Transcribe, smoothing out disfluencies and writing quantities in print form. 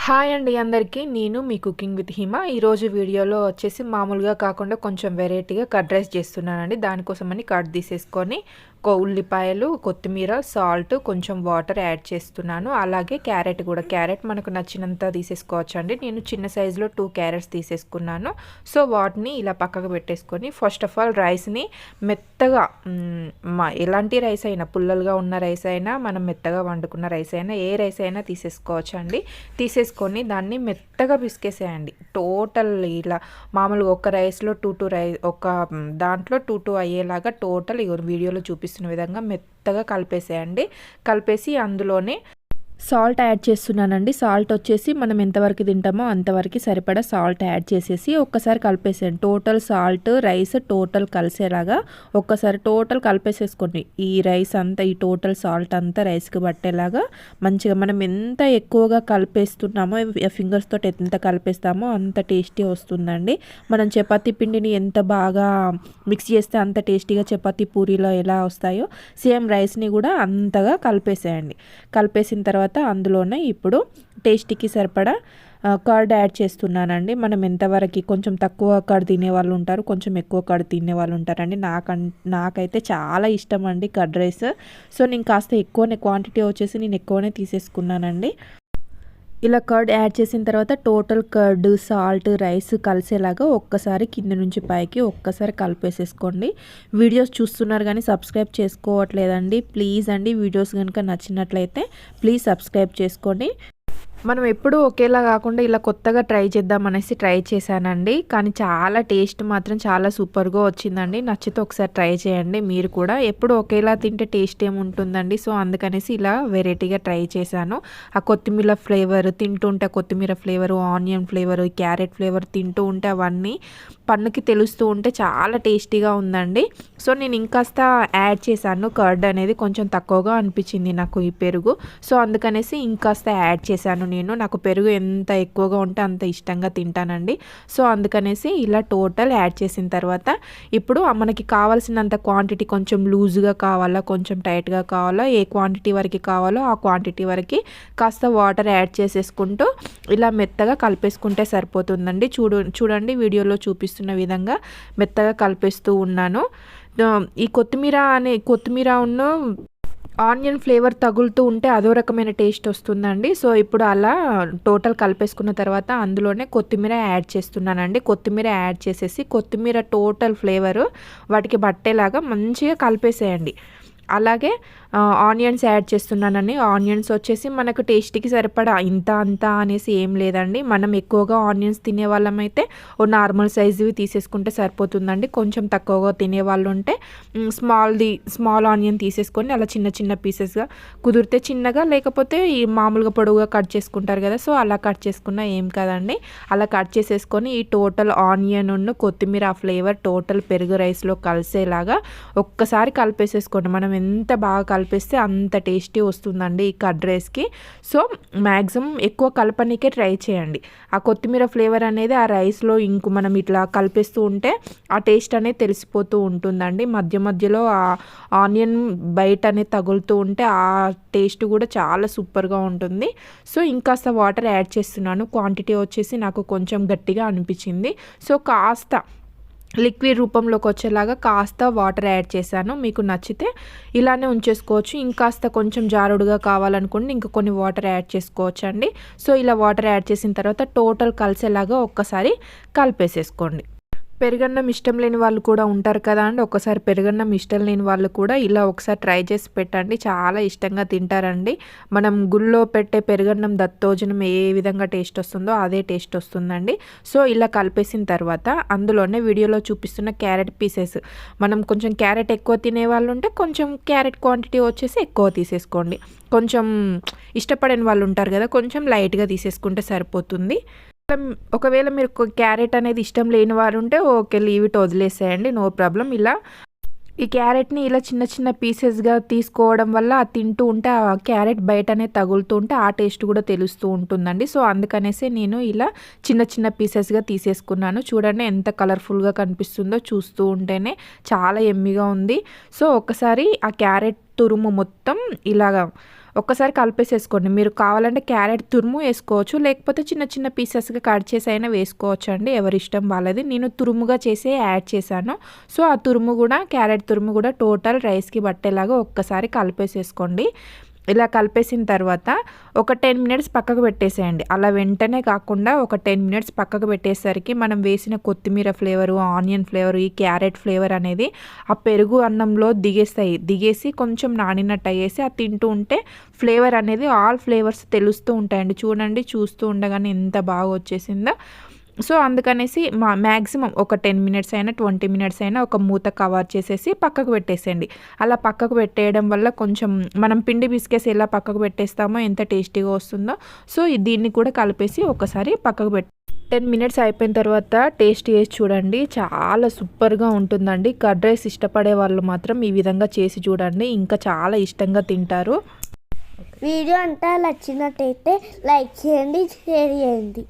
Hi అండి అందరికీ. నేను మీ కుకింగ్ విత్ హిమ. ఈరోజు వీడియోలో వచ్చేసి మామూలుగా కాకుండా కొంచెం వెరైటీగా కర్డ్ రైస్ చేస్తున్నానండి. దానికోసమని కర్డ్ తీసేసుకొని ఉల్లిపాయలు, కొత్తిమీర, సాల్ట్, కొంచెం వాటర్ యాడ్ చేస్తున్నాను. అలాగే క్యారెట్ కూడా, క్యారెట్ మనకు నచ్చినంత తీసేసుకోవచ్చండి. నేను చిన్న సైజులో 2 క్యారెట్స్ తీసేసుకున్నాను. సో వాటిని ఇలా పక్కకు పెట్టేసుకొని ఫస్ట్ ఆఫ్ ఆల్ రైస్ని మెత్తగా, ఎలాంటి రైస్ అయినా, పుల్లలుగా ఉన్న రైస్ అయినా, మనం మెత్తగా వండుకున్న రైస్ అయినా, ఏ రైస్ అయినా తీసేసుకోవచ్చండి. తీసేసుకొని దాన్ని మెత్తగా పిసికేసేయండి. టోటల్ ఇలా మామూలుగా ఒక రైస్లో 2 రైస్, ఒక దాంట్లో 2 అయ్యేలాగా టోటల్ వీడియోలో చూపిస్తున్న విధంగా మెత్తగా కలిపేసేయండి. కలిపేసి అందులోనే సాల్ట్ యాడ్ చేస్తున్నానండి. సాల్ట్ వచ్చేసి మనం ఎంతవరకు తింటామో అంతవరకు సరిపడా సాల్ట్ యాడ్ చేసేసి ఒక్కసారి కలిపేసేయండి. టోటల్ సాల్ట్, రైస్ టోటల్ కలిసేలాగా ఒక్కసారి టోటల్ కలిపేసేసుకోండి. ఈ రైస్ అంతా, ఈ టోటల్ సాల్ట్ అంతా రైస్కి పట్టేలాగా మంచిగా మనం ఎంత ఎక్కువగా కలిపేస్తున్నామో, ఫింగర్స్ తోటి ఎంత కలిపేస్తామో అంత టేస్టీ వస్తుందండి. మనం చపాతీ పిండిని ఎంత బాగా మిక్స్ చేస్తే అంత టేస్టీగా చపాతీ పూరీలో ఎలా వస్తాయో సేమ్ రైస్ని కూడా అంతగా కలిపేసేయండి. కలిపేసిన తర్వాత అందులోనే ఇప్పుడు టేస్టీకి సరిపడా కర్డ్ యాడ్ చేస్తున్నానండి. మనం ఎంతవరకు, కొంచెం తక్కువ కర్డ్ తినే వాళ్ళు ఉంటారు, కొంచెం ఎక్కువ కర్డ్ తినే వాళ్ళు ఉంటారండి. నాకైతే చాలా ఇష్టం అండి కర్డ్ రైస్. సో నేను కాస్త ఎక్కువనే, క్వాంటిటీ వచ్చేసి నేను ఎక్కువనే తీసేసుకున్నానండి. ఇలా కర్డ్ యాడ్ చేసిన తర్వాత టోటల్ కర్డ్, సాల్ట్, రైస్ కలిసేలాగా ఒక్కసారి కింద నుంచి పైకి ఒక్కసారి కలిపేసేసుకోండి. వీడియోస్ చూస్తున్నారు కానీ సబ్స్క్రైబ్ చేసుకోవట్లేదండి. ప్లీజ్ అండి, వీడియోస్ కనుక నచ్చినట్లయితే ప్లీజ్ సబ్స్క్రైబ్ చేసుకోండి. మనం ఎప్పుడూ ఒకేలా కాకుండా ఇలా కొత్తగా ట్రై చేద్దామనేసి ట్రై చేశానండి. కానీ చాలా టేస్ట్ మాత్రం చాలా సూపర్గా వచ్చిందండి. నచ్చితే ఒకసారి ట్రై చేయండి మీరు కూడా. ఎప్పుడు ఒకేలా తింటే టేస్ట్ ఏముంటుందండి. సో అందుకనేసి ఇలా వెరైటీగా ట్రై చేశాను. ఆ కొత్తిమీర ఫ్లేవర్ తింటుంటే, కొత్తిమీర flavour, onion flavour, carrot flavour తింటూ ఉంటే అవన్నీ పన్నుకి తెలుస్తూ ఉంటే చాలా టేస్టీగా ఉందండి. సో నేను ఇంకాస్త యాడ్ చేశాను. కర్డ్ అనేది కొంచెం తక్కువగా అనిపించింది నాకు ఈ పెరుగు. సో అందుకనేసి ఇంకాస్త యాడ్ చేశాను నేను. నాకు పెరుగు ఎంత ఎక్కువగా ఉంటే అంత ఇష్టంగా తింటానండి. సో అందుకనేసి ఇలా టోటల్ యాడ్ చేసిన తర్వాత ఇప్పుడు మనకి కావాల్సినంత క్వాంటిటీ, కొంచెం లూజ్గా కావాలా, కొంచెం టైట్గా కావాలా, ఏ క్వాంటిటీ వరకు కావాలో ఆ క్వాంటిటీ వరకు కాస్త వాటర్ యాడ్ చేసేసుకుంటూ ఇలా మెత్తగా కలిపేసుకుంటే సరిపోతుందండి. చూడండి వీడియోలో చూపిస్తున్న విధంగా మెత్తగా కలిపేస్తూ ఉన్నాను. ఈ కొత్తిమీర ఉన్న ఆనియన్ ఫ్లేవర్ తగులుతూ ఉంటే అదో రకమైన టేస్ట్ వస్తుందండి. సో ఇప్పుడు అలా టోటల్ కలిపేసుకున్న తర్వాత అందులోనే కొత్తిమీర యాడ్ చేస్తున్నానండి. కొత్తిమీర యాడ్ చేసేసి కొత్తిమీర టోటల్ ఫ్లేవరు వాటికి పట్టేలాగా మంచిగా కలిపేసేయండి. అలాగే ఆనియన్స్ యాడ్ చేస్తున్నానండి. ఆనియన్స్ వచ్చేసి మనకు టేస్ట్కి సరిపడా ఇంత అంత అనేసి ఏం లేదండి. మనం ఎక్కువగా ఆనియన్స్ తినే వాళ్ళమైతే ఓ నార్మల్ సైజువి తీసేసుకుంటే సరిపోతుందండి. కొంచెం తక్కువగా తినే వాళ్ళు ఉంటే స్మాల్ ఆనియన్ తీసేసుకొని అలా చిన్న చిన్న పీసెస్గా, కుదిరితే చిన్నగా, లేకపోతే ఈ మామూలుగా పొడవుగా కట్ చేసుకుంటారు కదా, సో అలా కట్ చేసుకున్నా ఏం కదండి. అలా కట్ చేసేసుకొని ఈ టోటల్ ఆనియన్ ఉన్న కొత్తిమీర ఆ ఫ్లేవర్ టోటల్ పెరుగు రైస్లో కలిసేలాగా ఒక్కసారి కలిపేసేసుకోండి. మనం ఎంత బాగా కలిపేస్తే అంత టేస్టీ వస్తుందండి ఈ కర్డ్ రైస్కి. సో మ్యాక్సిమం ఎక్కువ కలపనికే ట్రై చేయండి. ఆ కొత్తిమీర ఫ్లేవర్ అనేది ఆ రైస్లో మనం ఇట్లా కలిపేస్తూ ఉంటే ఆ టేస్ట్ అనేది తెలిసిపోతూ ఉంటుందండి. మధ్య మధ్యలో ఆ ఆనియన్ బయట అనేది తగులుతూ ఉంటే ఆ టేస్ట్ కూడా చాలా సూపర్గా ఉంటుంది. సో ఇంకాస్త వాటర్ యాడ్ చేస్తున్నాను. క్వాంటిటీ వచ్చేసి నాకు కొంచెం గట్టిగా అనిపించింది. సో కాస్త లిక్విడ్ రూపంలోకి వచ్చేలాగా కాస్త వాటర్ యాడ్ చేశాను. మీకు నచ్చితే ఇలానే ఉంచేసుకోవచ్చు. ఇంకాస్త కొంచెం జారుడుగా కావాలనుకోండి ఇంకా కొన్ని వాటర్ యాడ్ చేసుకోవచ్చు అండి. సో ఇలా వాటర్ యాడ్ చేసిన తర్వాత టోటల్ కలిసేలాగా ఒక్కసారి కలిపేసేసుకోండి. పెరుగన్నం ఇష్టం లేని వాళ్ళు కూడా ఉంటారు కదా అండి. ఒకసారి పెరుగన్నం ఇష్టం లేని వాళ్ళు కూడా ఇలా ఒకసారి ట్రై చేసి పెట్టండి. చాలా ఇష్టంగా తింటారండి. మనం గుళ్ళో పెట్టే పెరుగన్నం దత్తోజనం ఏ విధంగా టేస్ట్ వస్తుందో అదే టేస్ట్ వస్తుందండి. సో ఇలా కలిపేసిన తర్వాత అందులోనే వీడియోలో చూపిస్తున్న క్యారెట్ పీసెస్, మనం కొంచెం క్యారెట్ ఎక్కువ తినే వాళ్ళు ఉంటే కొంచెం క్యారెట్ క్వాంటిటీ వచ్చేసి ఎక్కువ తీసేసుకోండి. కొంచెం ఇష్టపడని వాళ్ళు ఉంటారు కదా, కొంచెం లైట్గా తీసేసుకుంటే సరిపోతుంది. ఒకవేళ మీరు క్యారెట్ అనేది ఇష్టం లేని వారు ఉంటే ఓకే, లీవ్ ఇట్, వదిలేసేయండి, నో ప్రాబ్లం. ఇలా ఈ క్యారెట్ని ఇలా చిన్న చిన్న పీసెస్గా తీసుకోవడం వల్ల అది తింటూ ఉంటే ఆ క్యారెట్ బయటనే తగులుతూ ఉంటే ఆ టేస్ట్ కూడా తెలుస్తూ ఉంటుందండి. సో అందుకనేసి నేను ఇలా చిన్న చిన్న పీసెస్గా తీసేసుకున్నాను. చూడండి ఎంత కలర్ఫుల్గా కనిపిస్తుందో, చూస్తూ ఉంటేనే చాలా యమ్మీగా ఉంది. సో ఒకసారి ఆ క్యారెట్ తురుము మొత్తం ఇలాగా ఒక్కసారి కలిపేసేసుకోండి. మీరు కావాలంటే క్యారెట్ తురుము వేసుకోవచ్చు, లేకపోతే చిన్న చిన్న పీసెస్గా కట్ చేసి అయినా వేసుకోవచ్చు అండి, ఎవరి ఇష్టం వాళ్ళది. నేను తురుముగా చేసి యాడ్ చేశాను. సో ఆ తురుము కూడా, క్యారెట్ తురుము కూడా టోటల్ రైస్కి పట్టేలాగా ఒక్కసారి కలిపేసేసుకోండి. ఇలా కలిపేసిన తర్వాత ఒక 10 మినిట్స్ పక్కకు పెట్టేసేయండి. అలా వెంటనే కాకుండా ఒక 10 మినిట్స్ పక్కకు పెట్టేసరికి మనం వేసిన కొత్తిమీర ఫ్లేవరు, ఆనియన్ ఫ్లేవరు, ఈ క్యారెట్ ఫ్లేవర్ అనేది ఆ పెరుగు అన్నంలో దిగేసి కొంచెం నానినట్టు అయ్యేసి అది తింటూ ఉంటే ఫ్లేవర్ అనేది ఆల్ ఫ్లేవర్స్ తెలుస్తూ ఉంటాయండి. చూడండి, చూస్తూ ఉండగానే ఎంత బాగా వచ్చేసిందో. సో అందుకనేసి మ్యాక్సిమం ఒక 10 మినిట్స్ అయినా 20 మినిట్స్ అయినా ఒక మూత కవర్ చేసేసి పక్కకు పెట్టేసేయండి. అలా పక్కకు పెట్టేయడం వల్ల కొంచెం మనం పిండి బిస్కెట్స్ ఎలా పక్కకు పెట్టేస్తామో ఎంత టేస్టీగా వస్తుందో, సో దీన్ని కూడా కలిపేసి ఒకసారి పక్కకు 10 మినిట్స్ అయిపోయిన తర్వాత టేస్ట్ చేసి చూడండి, చాలా సూపర్గా ఉంటుందండి. కర్డ్ రైస్ ఇష్టపడే వాళ్ళు మాత్రం ఈ విధంగా చేసి చూడండి, ఇంకా చాలా ఇష్టంగా తింటారు. వీడియో అంతా నచ్చినట్టయితే లైక్ చేయండి, షేర్ చేయండి.